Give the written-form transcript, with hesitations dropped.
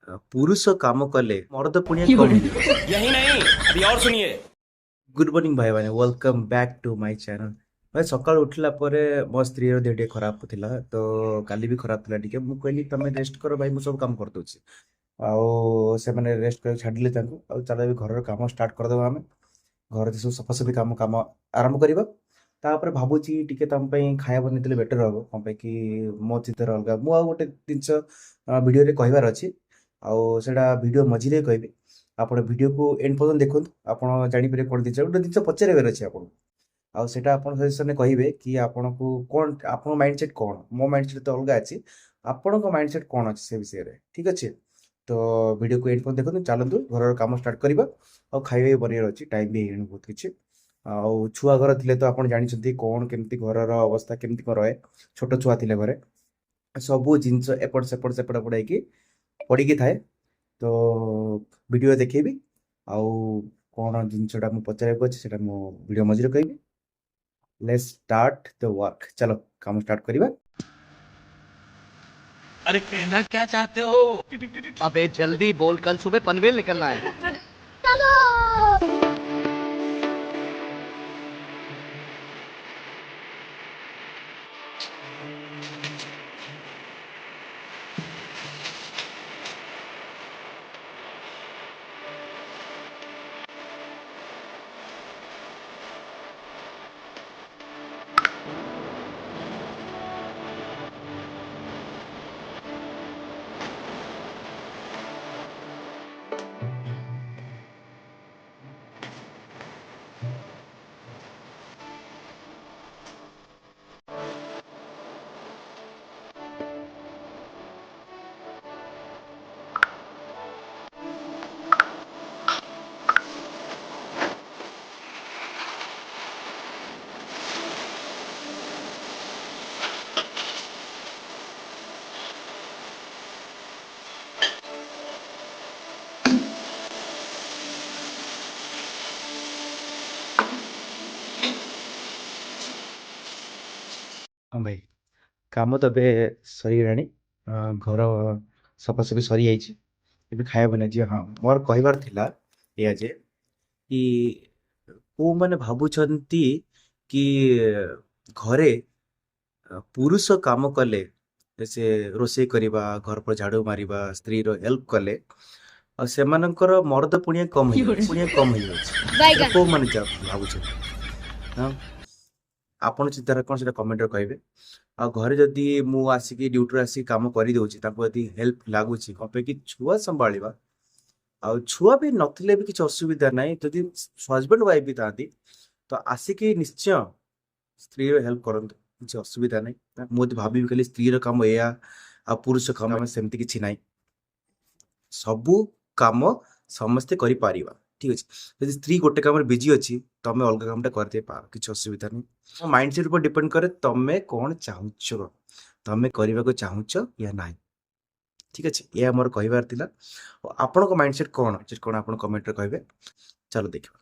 पुरुष काम कले मर्द पुणिया कम ହେଇଯାଉଛି। यही नहीं अभी और सुनिए। गुड मॉर्निंग भाई मैंने welcome back to my channel. भाई सकाल उठला परे मो स्त्री रो देह ଟିକେ खराब थिला तो काली भी खराब थिला ଟିକେ मु कहली तमे रेस्ट करो भाई मु सब काम कर दोछि आउ से माने रेस्ट कर छाडले तांको आउ चला भी घर काम स्टार्ट कर देबा हमें घर सब सफासफी काम काम आरंभ करबा तापर भाबुची टिके तम पई खाया बनेतले बेटर हो हम पे कि मो चित्र अलगा मु आ गोटे दिनस वीडियो रे कहबार अछि आउ सेडा वीडियो मझिरे कहबी ଆପଣ ଭିଡ଼ିଓକୁ ଏଣ୍ଡ ପର୍ଯ୍ୟନ୍ତ ଦେଖନ୍ତୁ ଆପଣ ଜାଣିପାରିବେ କ'ଣ ଜିନିଷ ଗୋଟେ ଜିନିଷ ପଚାରିବାର ଅଛି ଆପଣଙ୍କୁ ଆଉ ସେଇଟା ଆପଣ ସଜେସନରେ କହିବେ କି ଆପଣଙ୍କୁ କ'ଣ ଆପଣଙ୍କ ମାଇଣ୍ଡ ସେଟ୍ କ'ଣ ମୋ ମାଇଣ୍ଡ ସେଟ୍ ତ ଅଲଗା ଅଛି ଆପଣଙ୍କ ମାଇଣ୍ଡ ସେଟ୍ କ'ଣ ଅଛି ସେ ବିଷୟରେ ଠିକ୍ ଅଛି ତ ଭିଡ଼ିଓକୁ ଏଣ୍ଡ ପର୍ଯ୍ୟନ୍ତ ଦେଖନ୍ତୁ ଚାଲନ୍ତୁ ଘରର କାମ ଷ୍ଟାର୍ଟ କରିବା ଆଉ ଖାଇବା ବି ବନେଇବାର ଅଛି ଟାଇମ୍ ବି ହେଇଗଲାଣି ବହୁତ କିଛି ଆଉ ଛୁଆ ଘର ଥିଲେ ତ ଆପଣ ଜାଣିଛନ୍ତି କ'ଣ କେମିତି ଘରର ଅବସ୍ଥା କେମିତି କ'ଣ ରହେ ଛୋଟ ଛୁଆ ଥିଲେ ଘରେ ସବୁ ଜିନିଷ ଏପଟ ସେପଟ ସେପଟ ଏପଟ ହେଇକି ପଡ଼ିକି ଥାଏ तो वीडियो देखेबी आउ कौन जिनसटा मु पचारिବାକୁ ଅଛି ସେଟା ମୁଁ ଭିडिଓ ମଝିରେ କହିବି लेट्स स्टार्ट द वर्क चलो काम स्टार्ट करिबा अरे कहना क्या चाहते हो? अबे जल्दी बोल, कल सुबह पनवेल निकलना है। हाँ भाई काम तो ଏବେ ସରିଗଲାଣି घर ସଫାସଫି ସରିଯାଇଛି ଏବେ ଖାଇବା ବନାଯିବ ହଁ ମୋର କହିବାର ଥିଲା ଏଇଆ ଯେ କି କୋଉମାନେ ଭାବୁଛନ୍ତି କି ଘରେ ପୁରୁଷ କାମ କଲେ ସେ ରୋଷେଇ କରିବା ଘର પર ଝାଡୁ ମାରିବା ସ୍ତ୍ରୀର ହେଲ୍ପ କଲେ ଆଉ ସେମାନଙ୍କର ମର୍ଦ ପୁଣିଆ କମ ହେଇଯାଉଛି ଏଇଟା କୋଉମାନେ ଭାବୁଛନ୍ତି ହଁ ଆପଣ ଚିନ୍ତାରେ କ'ଣ ସେଟା କମେଣ୍ଟରେ କହିବେ ଆଉ ଘରେ ଯଦି ମୁଁ ଆସିକି ଡ୍ୟୁଟିରୁ ଆସିକି କାମ କରିଦେଉଛି ତାଙ୍କୁ ଯଦି ହେଲ୍ପ ଲାଗୁଛି କ'ଣ ପାଇଁ କି ଛୁଆ ସମ୍ଭାଳିବା ଆଉ ଛୁଆ ବି ନଥିଲେ ବି କିଛି ଅସୁବିଧା ନାହିଁ ଯଦି ହଜବେଣ୍ଡ ୱାଇଫ୍ ବି ଥାନ୍ତି ତ ଆସିକି ନିଶ୍ଚୟ ସ୍ତ୍ରୀର ହେଲ୍ପ କରନ୍ତୁ କିଛି ଅସୁବିଧା ନାହିଁ ମୁଁ ଯଦି ଭାବିବି ଖାଲି ସ୍ତ୍ରୀର କାମ ଏଇଆ ଆଉ ପୁରୁଷ କାମ ସେମିତି କିଛି ନାହିଁ ସବୁ କାମ ସମସ୍ତେ କରିପାରିବା ଠିକ୍ ଅଛି ଯଦି ସ୍ତ୍ରୀ ଗୋଟେ କାମରେ ବିଜି ଅଛି ତମେ ଅଲଗା କାମଟା କରିଦେଇ ପାର କିଛି ଅସୁବିଧା ନାହିଁ ମୋ ମାଇଣ୍ଡ ସେଟ୍ ଉପରେ ଡିପେଣ୍ଡ କରେ ତମେ କ'ଣ ଚାହୁଁଛ ତମେ କରିବାକୁ ଚାହୁଁଛ ୟା ନାହିଁ ଠିକ୍ ଅଛି ଏହା ମୋର କହିବାର ଥିଲା ଆପଣଙ୍କ ମାଇଣ୍ଡ ସେଟ୍ କ'ଣ ଆପଣ କମେଣ୍ଟରେ କହିବେ ଚାଲ ଦେଖିବା